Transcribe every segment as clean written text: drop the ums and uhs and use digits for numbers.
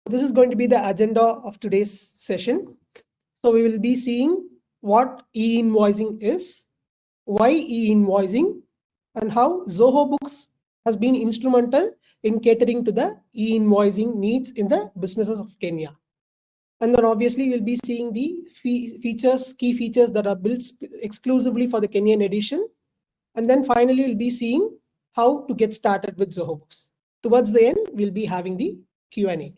This is going to be the agenda of today's session. So we will be seeing what e-invoicing is, why e-invoicing, and how Zoho Books has been instrumental in catering to the e-invoicing needs in the businesses of Kenya. And then obviously we'll be seeing the key features that are built exclusively for the Kenyan edition. And then finally we'll be seeing how to get started with Zoho Books. Towards the end, we'll be having the Q&A.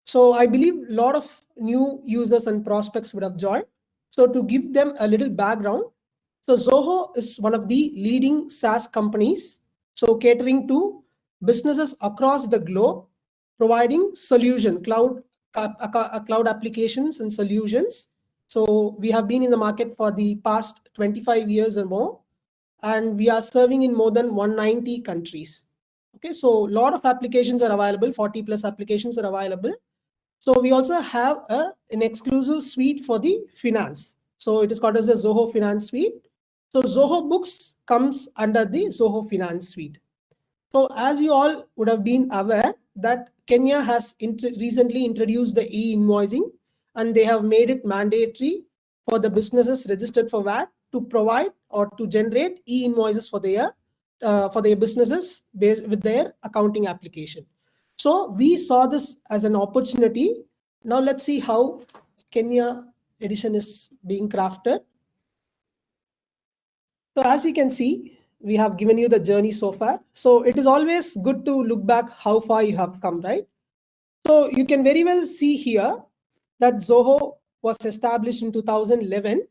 So I believe a lot of new users and prospects would have joined. So to give them a little background, so Zoho is one of the leading SaaS companies, so catering to businesses across the globe, providing cloud applications and solutions. So we have been in the market for the past 25 years or more, and we are serving in more than 190 countries. Okay, so a lot of applications are available, 40 plus applications are available. So we also have an exclusive suite for the finance. So it is called as the Zoho Finance Suite. So Zoho Books comes under the Zoho Finance Suite. So as you all would have been aware that Kenya has recently introduced the e-invoicing, and they have made it mandatory for the businesses registered for VAT to provide or to generate e-invoices for their businesses with their accounting application. So we saw this as an opportunity. Now let's see how Kenya edition is being crafted. So as you can see, we have given you the journey so far. So it is always good to look back how far you have come, right? So you can very well see here that Zoho was established in 2011.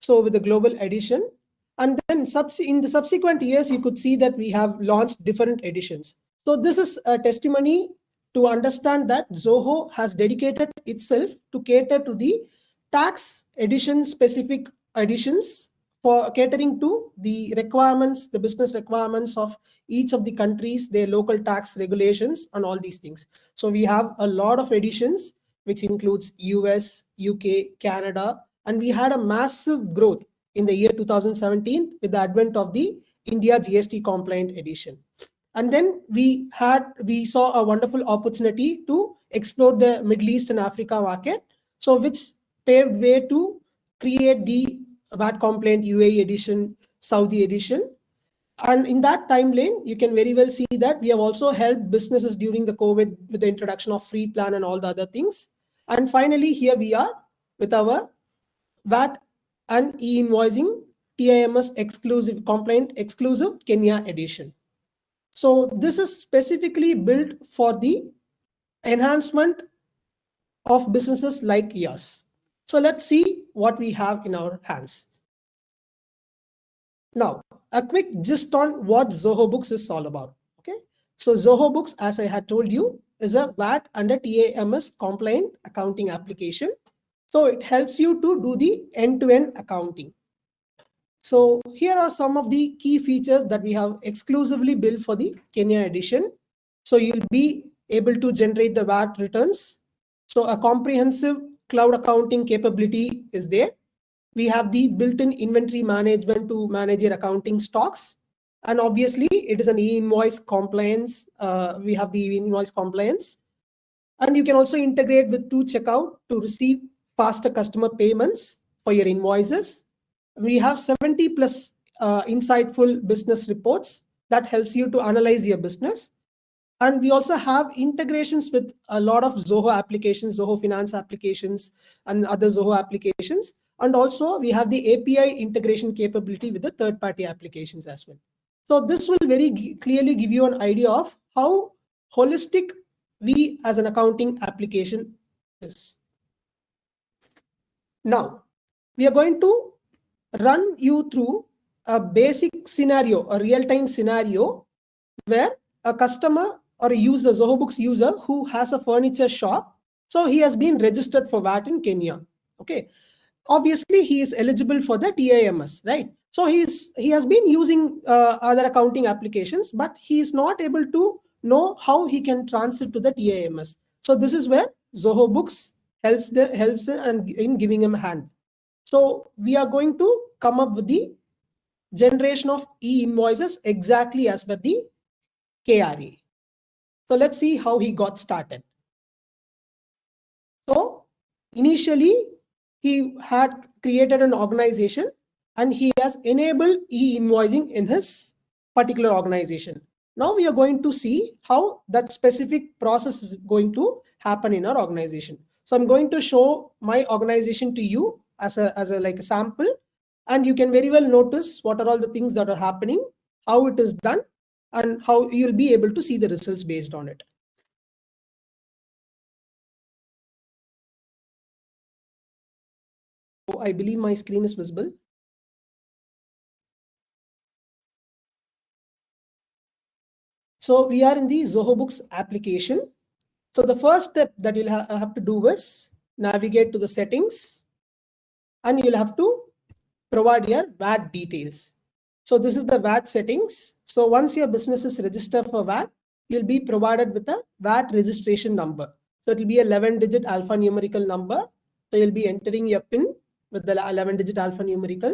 So with the global edition. And then in the subsequent years, you could see that we have launched different editions. So this is a testimony to understand that Zoho has dedicated itself to cater to the tax edition specific editions for catering to the requirements, the business requirements of each of the countries, their local tax regulations and all these things. So we have a lot of editions, which includes US, UK, Canada, and we had a massive growth in the year 2017 with the advent of the India GST compliant edition. And then we saw a wonderful opportunity to explore the Middle East and Africa market, so which paved way to create the VAT compliant UAE edition, Saudi edition. And in that timeline, you can very well see that we have also helped businesses during the COVID with the introduction of free plan and all the other things. And finally, here we are with our VAT and e-invoicing TIMS exclusive compliant exclusive Kenya edition. So this is specifically built for the enhancement of businesses like yours. So let's see what we have in our hands. Now, a quick gist on what Zoho Books is all about. Okay, so Zoho Books, as I had told you, is a VAT under TIMS compliant accounting application. So it helps you to do the end-to-end accounting. So here are some of the key features that we have exclusively built for the Kenya edition. So you'll be able to generate the VAT returns. So a comprehensive cloud accounting capability is there. We have the built-in inventory management to manage your accounting stocks. And obviously it is an e-invoice compliance. We have the e-invoice compliance. And you can also integrate with checkout to receive faster customer payments for your invoices. We have 70 plus insightful business reports that helps you to analyze your business. And we also have integrations with a lot of Zoho applications, Zoho Finance applications, and other Zoho applications. And also we have the API integration capability with the third-party applications as well. So this will very clearly give you an idea of how holistic we as an accounting application is. Now, we are going to run you through a basic scenario, a real-time scenario where a customer or a user, Zoho Books user who has a furniture shop, so he has been registered for VAT in Kenya. Okay, obviously he is eligible for the TIMS, right? So he has been using other accounting applications, but he is not able to know how he can transit to the TIMS. So this is where Zoho Books helps in giving him a hand. So we are going to come up with the generation of e-invoices exactly as per the KRA. So let's see how he got started. So initially, he had created an organization and he has enabled e-invoicing in his particular organization. Now we are going to see how that specific process is going to happen in our organization. So I'm going to show my organization to you as a like a sample, and you can very well notice what are all the things that are happening, how it is done, and how you'll be able to see the results based on it. So I believe my screen is visible. So we are in the Zoho Books application. So the first step that you'll have to do is navigate to the settings, and you'll have to provide your VAT details. So this is the VAT settings. So once your business is registered for VAT, you'll be provided with a VAT registration number. So it will be a 11-digit alphanumerical number. So you'll be entering your PIN with the 11-digit alphanumerical,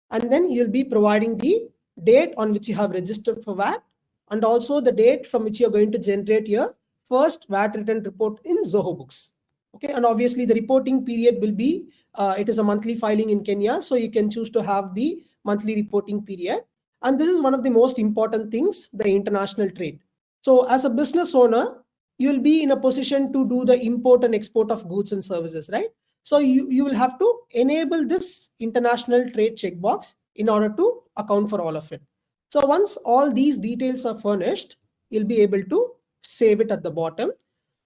and then you'll be providing the date on which you have registered for VAT, and also the date from which you're going to generate your first VAT return report in Zoho Books. Okay, and obviously the reporting period will be, it is a monthly filing in Kenya, so you can choose to have the monthly reporting period. And this is one of the most important things, the international trade. So as a business owner, you'll be in a position to do the import and export of goods and services, right? So you will have to enable this international trade checkbox in order to account for all of it. So once all these details are furnished, you'll be able to save it at the bottom.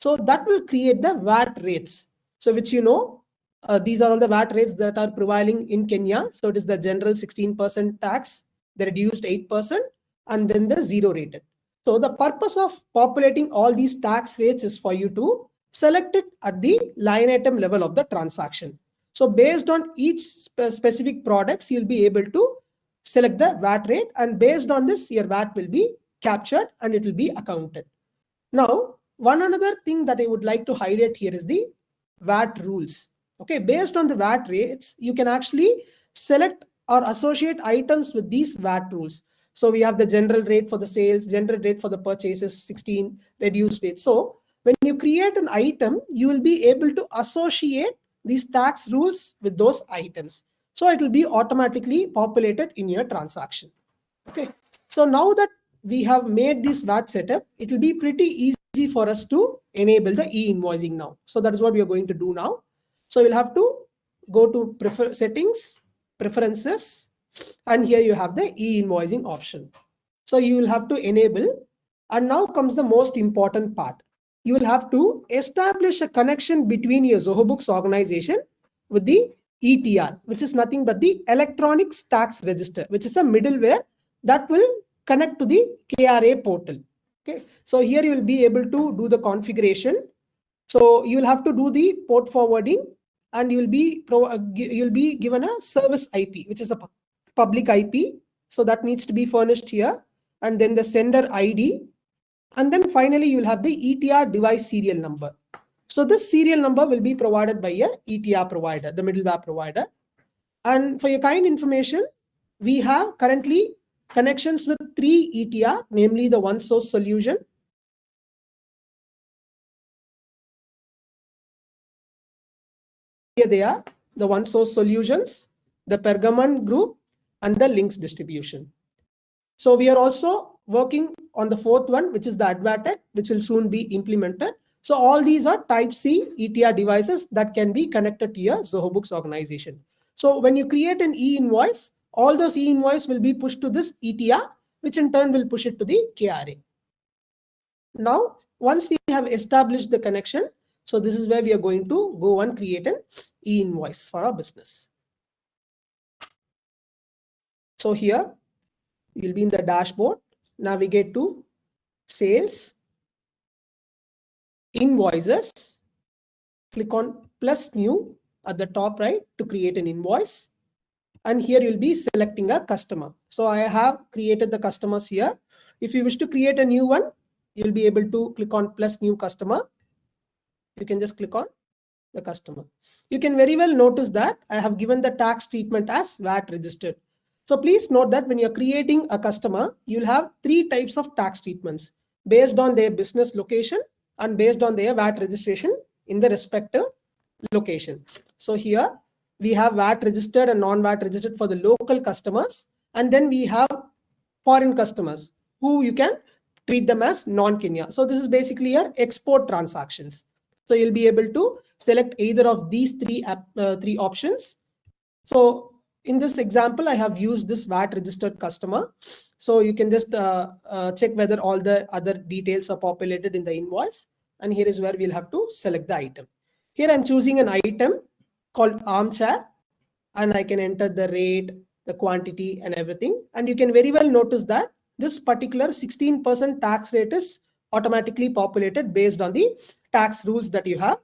So that will create the VAT rates. So which these are all the VAT rates that are prevailing in Kenya. So it is the general 16% tax, the reduced 8%, and then the zero rated. So the purpose of populating all these tax rates is for you to select it at the line item level of the transaction. So based on each specific products, you'll be able to select the VAT rate, and based on this, your VAT will be captured and it will be accounted. Now, one another thing that I would like to highlight here is the VAT rules. Okay, based on the VAT rates, you can actually select or associate items with these VAT rules. So we have the general rate for the sales, general rate for the purchases, 16, reduced rate. So when you create an item, you will be able to associate these tax rules with those items. So it will be automatically populated in your transaction. Okay. So now that we have made this VAT setup, it will be pretty easy for us to enable the e-invoicing now. So that is what we are going to do now. So we'll have to go to settings, preferences, and here you have the e-invoicing option. So you will have to enable, and now comes the most important part. You will have to establish a connection between your Zoho Books organization with the ETR, which is nothing but the electronic tax register, which is a middleware that will connect to the KRA portal. Okay, so here you will be able to do the configuration. So you will have to do the port forwarding, and you'll be given a service IP, which is a public IP. So that needs to be furnished here, and then the sender ID, and then finally you'll have the ETR device serial number. So this serial number will be provided by a ETR provider, the middleware provider. And for your kind information, we have currently connections with 3 ETR, namely the One Source solution, here they are, the One Source solutions, the Pergamon group, and the links distribution. So we are also working on the 4th one, which is the Advatech, which will soon be implemented. So all these are type C ETR devices that can be connected to your Zoho Books organization. So when you create an e-invoice, all those e-invoice will be pushed to this ETR, which in turn will push it to the KRA. Now, once we have established the connection, so this is where we are going to go and create an e-invoice for our business. So here, you'll be in the dashboard, navigate to sales, invoices, click on plus new at the top right to create an invoice. And here you'll be selecting a customer. So I have created the customers here. If you wish to create a new one, you'll be able to click on plus new customer. You can just click on the customer. You can very well notice that I have given the tax treatment as VAT registered. So please note that when you're creating a customer, you'll have 3 types of tax treatments. based on their business location and based on their VAT registration in the respective location. So here we have VAT registered and non-VAT registered for the local customers, and then we have foreign customers who you can treat them as non-Kenya. So this is basically your export transactions. So you'll be able to select either of these three options. So in this example, I have used this VAT registered customer. So you can just check whether all the other details are populated in the invoice. And here is where we'll have to select the item. Here I'm choosing an item called armchair, and I can enter the rate, the quantity, and everything. And you can very well notice that this particular 16% tax rate is automatically populated based on the tax rules that you have.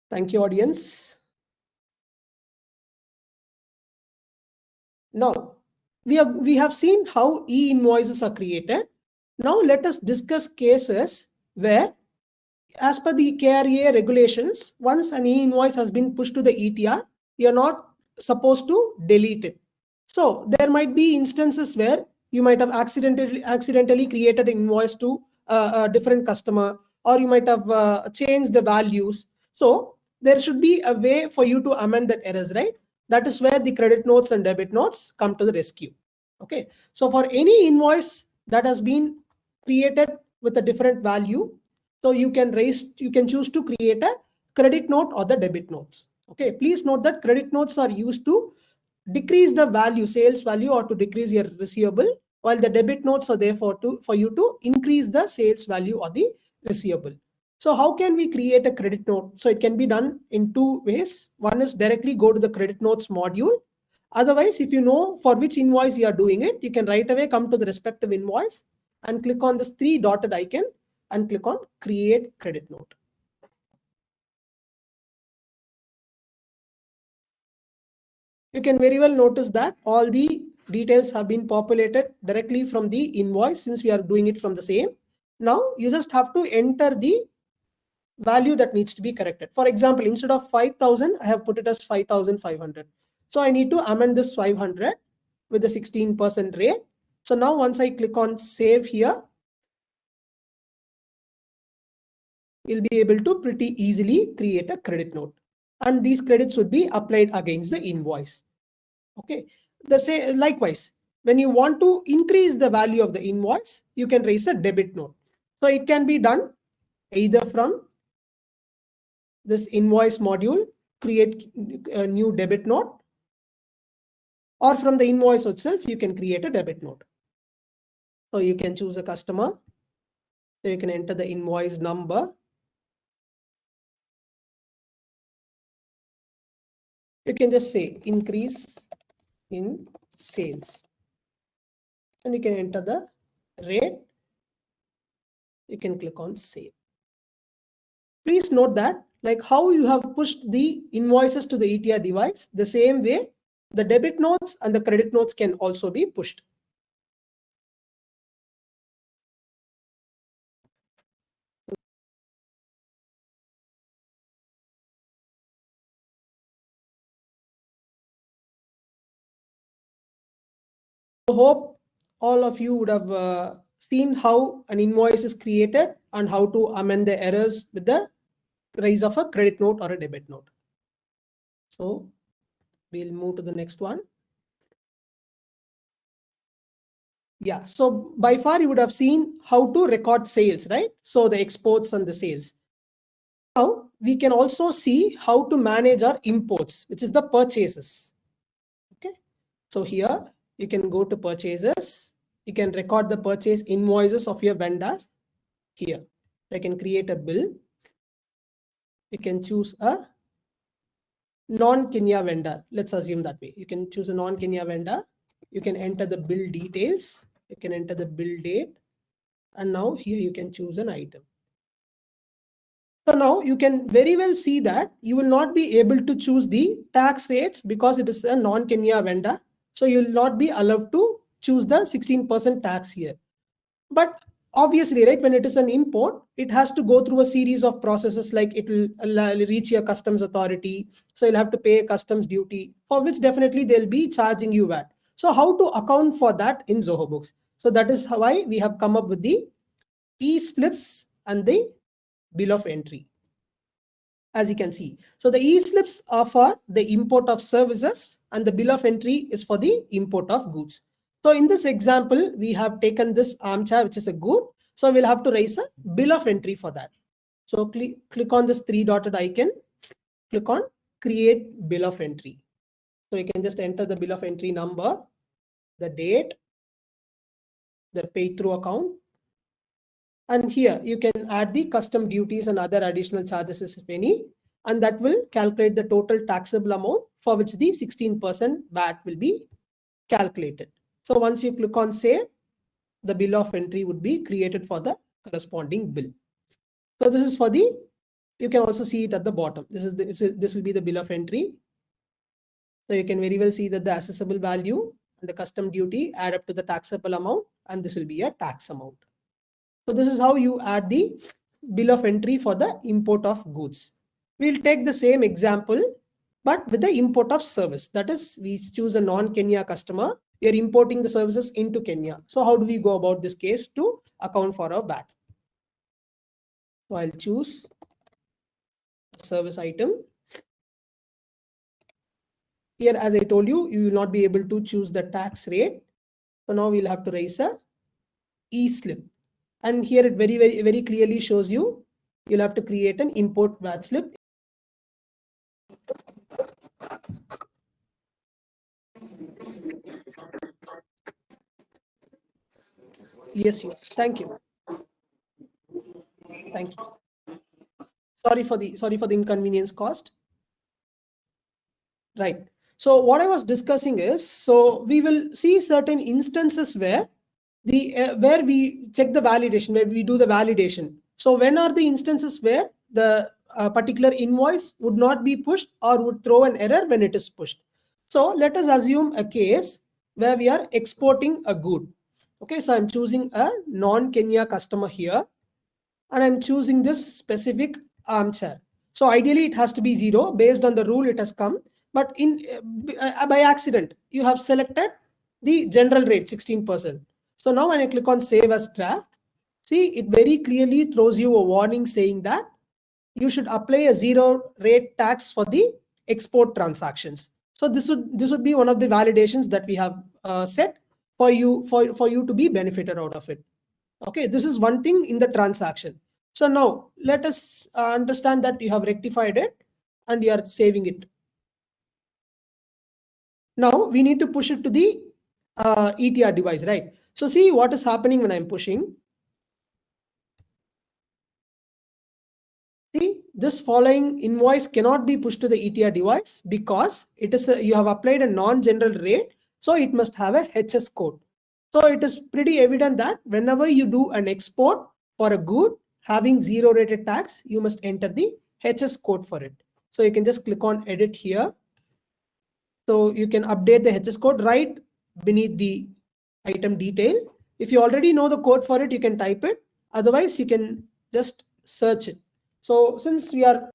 Thank you, audience. Now, we have seen how e-invoices are created. Now let us discuss cases where, as per the KRA regulations, once an e-invoice has been pushed to the ETR, you're not supposed to delete it. So there might be instances where you might have accidentally created an invoice to a different customer, or you might have changed the values. So there should be a way for you to amend that errors, right? That is where the credit notes and debit notes come to the rescue. Okay. So for any invoice that has been created with a different value, so you can choose to create a credit note or the debit notes. Okay. Please note that credit notes are used to decrease the value, sales value, or to decrease your receivable, while the debit notes are there for you to increase the sales value or the receivable. So how can we create a credit note? So it can be done in two ways. One is directly go to the credit notes module. Otherwise, if you know for which invoice you are doing it, you can right away come to the respective invoice and click on this three dotted icon and click on create credit note. You can very well notice that all the details have been populated directly from the invoice, since we are doing it from the same. Now you just have to enter the value that needs to be corrected. For example, instead of 5,000, I have put it as 5,500. So I need to amend this 500 with the 16% rate. So now once I click on save here, you'll be able to pretty easily create a credit note. And these credits would be applied against the invoice. Okay. Likewise, when you want to increase the value of the invoice, you can raise a debit note. So it can be done either from this invoice module, create a new debit note, or from the invoice itself, you can create a debit note. So you can choose a customer. So you can enter the invoice number. You can just say increase in sales. And you can enter the rate. You can click on save. Please note that, like how you have pushed the invoices to the ETR device, the same way the debit notes and the credit notes can also be pushed. I hope all of you would have seen how an invoice is created and how to amend the errors with the rise of a credit note or a debit note. So we'll move to the next one. Yeah, so by far you would have seen how to record sales, right? So the exports and the sales. Now we can also see how to manage our imports, which is the purchases. Okay, so here you can go to purchases. You can record the purchase invoices of your vendors here. I can create a bill. You can choose a non-Kenya vendor. Let's assume that way. You can choose a non-Kenya vendor. You can enter the bill details. You can enter the bill date. And now here you can choose an item. So now you can very well see that you will not be able to choose the tax rates because it is a non-Kenya vendor. So you will not be allowed to choose the 16% tax here. But obviously, right, when it is an import, it has to go through a series of processes, like it will reach your customs authority. So you'll have to pay a customs duty, for which definitely they'll be charging you VAT. So how to account for that in Zoho Books? So that is why we have come up with the e-slips and the bill of entry, as you can see. So the e-slips are for the import of services and the bill of entry is for the import of goods. So in this example, we have taken this armchair, which is a good. So we'll have to raise a bill of entry for that. So click on this 3-dotted icon, click on create bill of entry. So you can just enter the bill of entry number, the date, the paid through account. And here you can add the custom duties and other additional charges if any, and that will calculate the total taxable amount for which the 16% VAT will be calculated. So once you click on save, the bill of entry would be created for the corresponding bill. So this is for the, you can also see it at the bottom. This will be the bill of entry. So you can very well see that the assessable value and the custom duty add up to the taxable amount, and this will be a tax amount. So this is how you add the bill of entry for the import of goods. We'll take the same example, but with the import of service. That is, we choose a non-Kenya customer. We are importing the services into Kenya. So how do we go about this case to account for our VAT? So I'll choose service item. Here, as I told you, you will not be able to choose the tax rate. So now we'll have to raise a e-slip. And here it very clearly shows you, you'll have to create an import VAT slip. Yes, thank you. Thank you. Sorry for the inconvenience caused. Right. So what I was discussing is, so we will see certain instances where where we check the validation, where we do the validation. So when are the instances where the particular invoice would not be pushed or would throw an error when it is pushed? So let us assume a case where we are exporting a good. Okay, so I'm choosing a non-Kenya customer here, and I'm choosing this specific armchair. So ideally it has to be 0 based on the rule it has come, but in by accident you have selected the general rate 16%. So now when I click on save as draft, see, it very clearly throws you a warning saying that you should apply a 0 rate tax for the export transactions. So this would be one of the validations that we have set for you to be benefited out of it. Okay, this is one thing in the transaction. So now let us understand that you have rectified it and you are saving it. Now we need to push it to the ETR device, right? So see what is happening when I'm pushing. See, this following invoice cannot be pushed to the ETR device because it is you have applied a non-general rate, so it must have a HS code. So it is pretty evident that whenever you do an export for a good having 0 rated tax, you must enter the HS code for it. So you can just click on edit here. So you can update the HS code right beneath the item detail. If you already know the code for it, you can type it. Otherwise, you can just search it. So since we are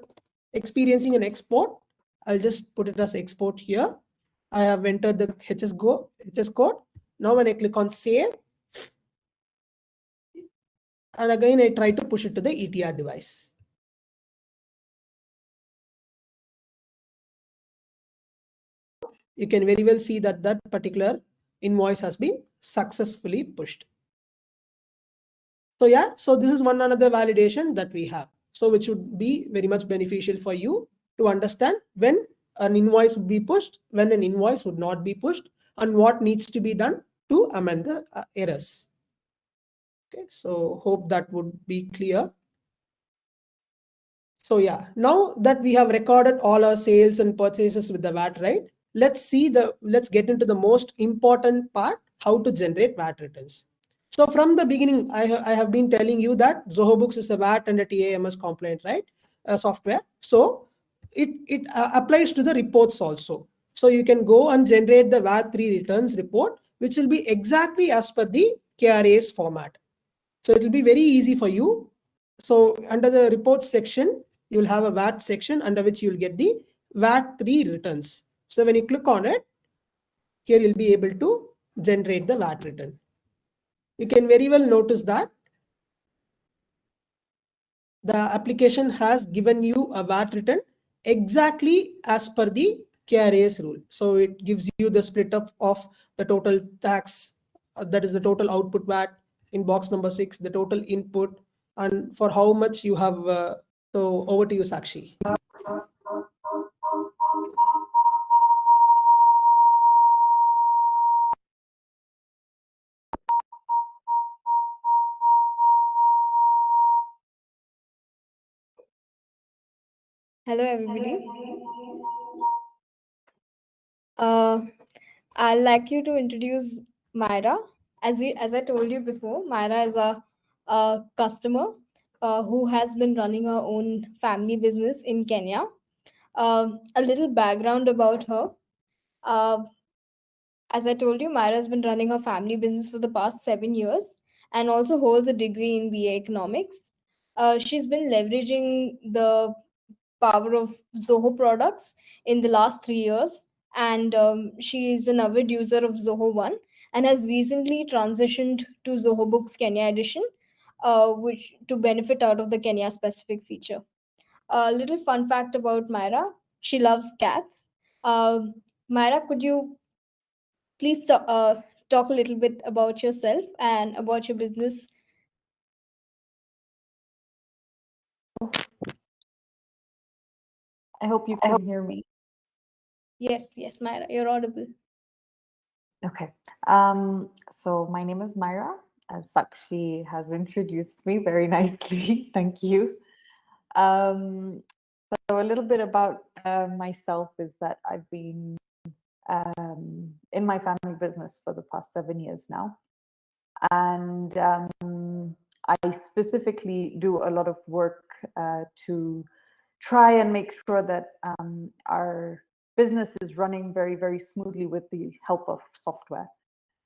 experiencing an export, I'll just put it as export here. I have entered the HS code. Now when I click on save, and again I try to push it to the ETR device. You can very well see that that particular invoice has been successfully pushed. So yeah, so this is one another validation that we have. So which would be very much beneficial for you to understand when an invoice would be pushed, when an invoice would not be pushed, and what needs to be done to amend the errors. Okay, so hope that would be clear. So yeah, now that we have recorded all our sales and purchases with the VAT, right? Let's get into the most important part, how to generate VAT returns. So from the beginning, I have been telling you that Zoho Books is a VAT and a TIMS compliant, right? Software. So it applies to the reports also. So you can go and generate the VAT3 returns report, which will be exactly as per the KRA's format. So it will be very easy for you. So under the reports section, you will have a VAT section under which you will get the VAT3 returns. So when you click on it, here you'll be able to generate the VAT return. You can very well notice that the application has given you a VAT return exactly as per the KRA's rule. So it gives you the split up of the total tax, that is the total output VAT in box number 6, the total input, and for how much you have. So over to you, Sakshi. Hello, everybody. I'd like you to introduce Myra. As I told you before, Myra is a customer who has been running her own family business in Kenya. A little background about her. Uh, as I told you, Myra has been running her family business for the past 7 years and also holds a degree in BA Economics. She's been leveraging the power of Zoho products in the last 3 years, and she is an avid user of Zoho One and has recently transitioned to Zoho Books Kenya edition, which to benefit out of the Kenya specific feature. A little fun fact about Myra: she loves cats. Myra, could you please talk a little bit about yourself and about your business? I hope you can hear me. Yes, Myra, you're audible. Okay. So my name is Myra, as Sakshi has introduced me very nicely. Thank you. So a little bit about myself is that I've been in my family business for the past 7 years now. And I specifically do a lot of work to try and make sure that our business is running very, very smoothly with the help of software.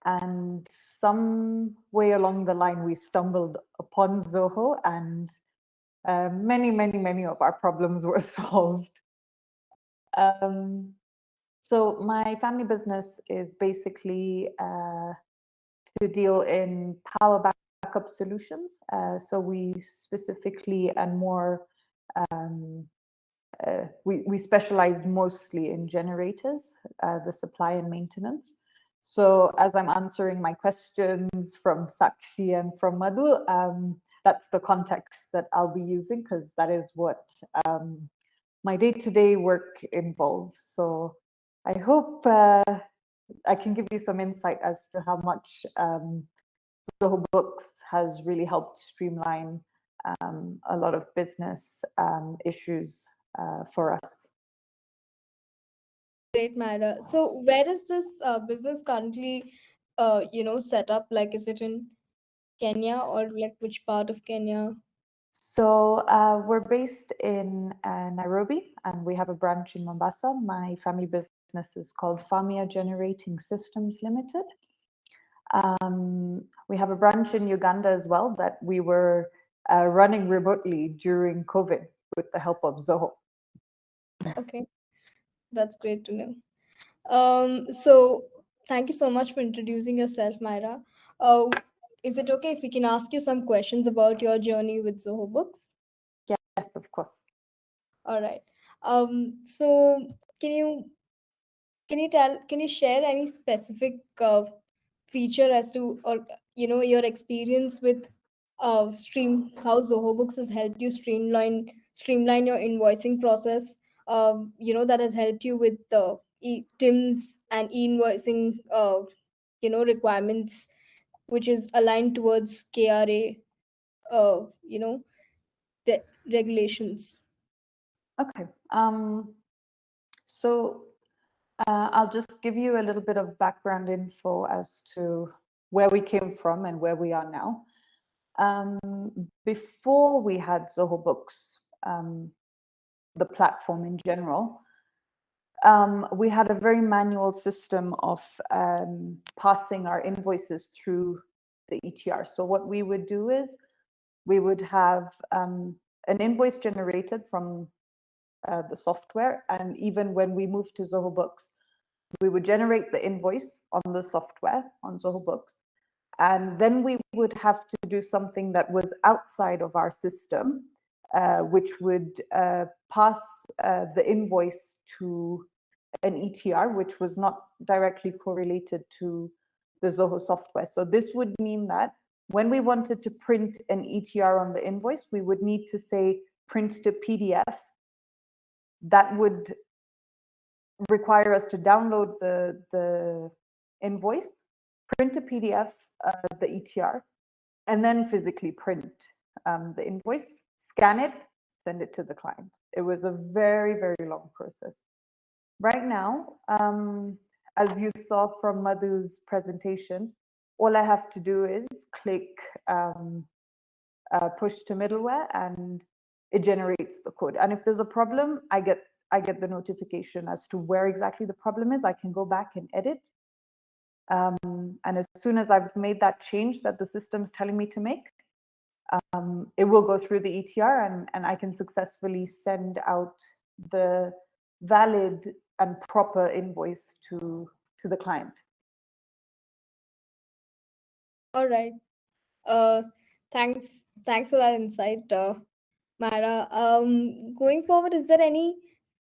And some way along the line, we stumbled upon Zoho, and many of our problems were solved. So my family business is basically to deal in power backup solutions. So we specifically and more we specialize mostly in generators, the supply and maintenance. So as I'm answering my questions from Sakshi and from Madhu, that's the context that I'll be using, because that is what my day-to-day work involves. So I hope I can give you some insight as to how much Zoho Books has really helped streamline a lot of business issues for us. Great, Myra. So where is this business currently, set up? Like, is it in Kenya or like which part of Kenya? So we're based in Nairobi, and we have a branch in Mombasa. My family business is called Famia Generating Systems Limited. We have a branch in Uganda as well that we were running remotely during COVID with the help of Zoho. Okay, that's great to know. So thank you so much for introducing yourself, Myra. Is it okay if we can ask you some questions about your journey with Zoho Books? Yes, of course. All right. So can you share any specific feature as to, or your experience with how Zoho Books has helped you streamline your invoicing process, that has helped you with the TIMS and e-invoicing requirements, which is aligned towards KRA uh, you know regulations. Okay. So I'll just give you a little bit of background info as to where we came from and where we are now. Before we had Zoho Books, the platform in general, we had a very manual system of passing our invoices through the ETR. So what we would do is we would have an invoice generated from the software, and even when we moved to Zoho Books, we would generate the invoice on the software on Zoho Books, and then we would have to do something that was outside of our system which would pass the invoice to an ETR, which was not directly correlated to the Zoho software. So this would mean that when we wanted to print an ETR on the invoice, we would need to say print to PDF. That would require us to download the invoice, print a PDF, the ETR, and then physically print the invoice, scan it, send it to the client. It was a very, very long process. Right now, as you saw from Madhu's presentation, all I have to do is click push to middleware, and it generates the code. And if there's a problem, I get the notification as to where exactly the problem is. I can go back and edit. And as soon as I've made that change that the system's telling me to make, it will go through the ETR, and I can successfully send out the valid and proper invoice to the client. All right. Thanks for that insight, Myra. Going forward, is there any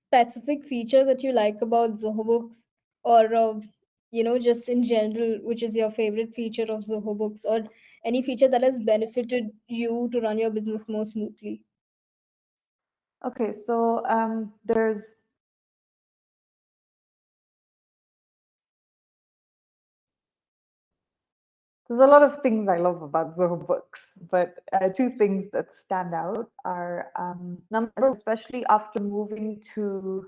specific feature that you like about Zoho Books, or just in general, which is your favorite feature of Zoho Books, or any feature that has benefited you to run your business more smoothly? Okay, so there's a lot of things I love about Zoho Books, but two things that stand out are number, especially after moving to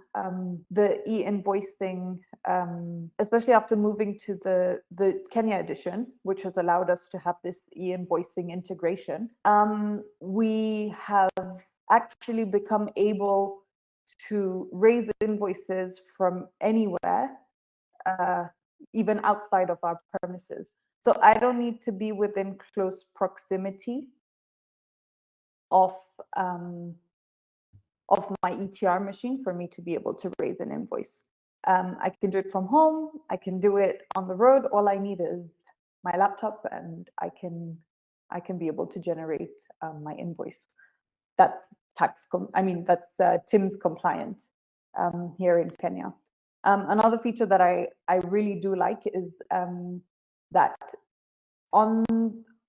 the e-invoicing, especially after moving to the Kenya edition, which has allowed us to have this e-invoicing integration. We have actually become able to raise invoices from anywhere, even outside of our premises. So I don't need to be within close proximity of my ETR machine for me to be able to raise an invoice. I can do it from home. I can do it on the road. All I need is my laptop, and I can be able to generate my invoice. That's that's TIMS compliant here in Kenya. Another feature that I really do like is that on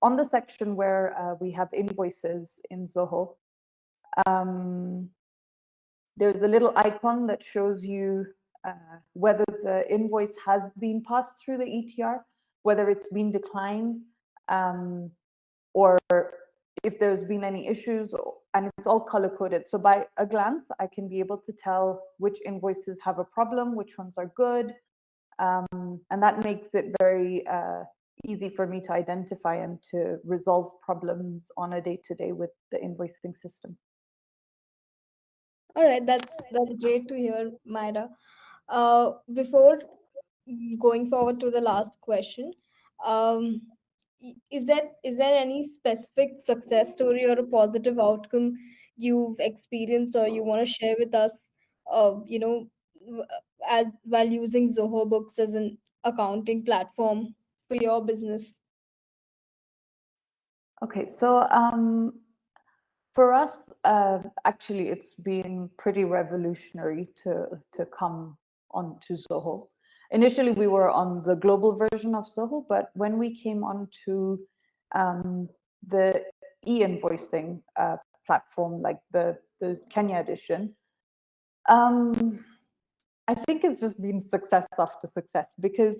the section where we have invoices in Zoho, there's a little icon that shows you whether the invoice has been passed through the ETR, whether it's been declined, or if there's been any issues, and it's all color coded. So by a glance, I can be able to tell which invoices have a problem, which ones are good. And that makes it very easy for me to identify and to resolve problems on a day-to-day with the invoicing system. All right, that's great to hear, Myra. Before going forward to the last question, is there any specific success story or a positive outcome you've experienced or you want to share with us, as while using Zoho Books as an accounting platform for your business? Okay, so for us, actually, it's been pretty revolutionary to come onto Zoho. Initially, we were on the global version of Zoho, but when we came onto the e-invoicing platform, like the Kenya edition, I think it's just been success after success, because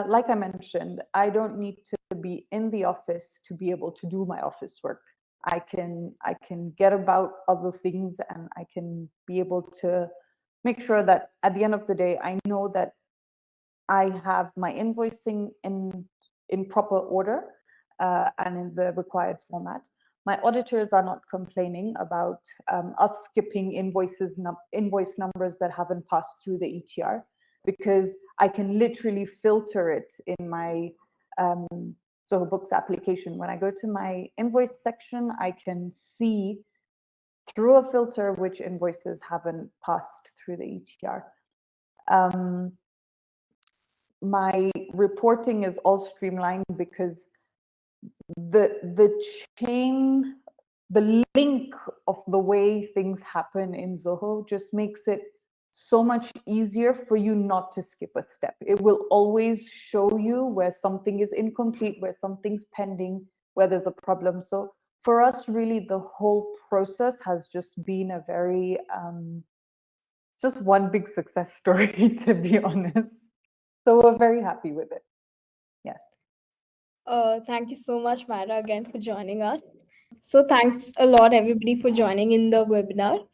like I mentioned, I don't need to be in the office to be able to do my office work. I can get about other things, and I can be able to make sure that at the end of the day, I know that I have my invoicing in proper order and in the required format. My auditors are not complaining about us skipping invoice numbers that haven't passed through the ETR, because I can literally filter it in my Zoho Books application. When I go to my invoice section, I can see through a filter which invoices haven't passed through the ETR. My reporting is all streamlined because the chain the link of the way things happen in Zoho just makes it so much easier for you not to skip a step. It will always show you where something is incomplete, where something's pending, where there's a problem. So for us, really, the whole process has just been a very, just one big success story, to be honest. So we're very happy with it. Yes. Thank you so much, Myra, again for joining us. So thanks a lot, everybody, for joining in the webinar.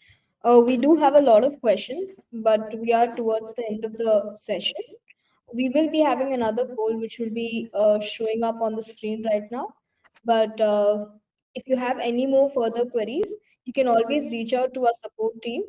We do have a lot of questions, but we are towards the end of the session. We will be having another poll, which will be showing up on the screen right now. But if you have any more further queries, you can always reach out to our support team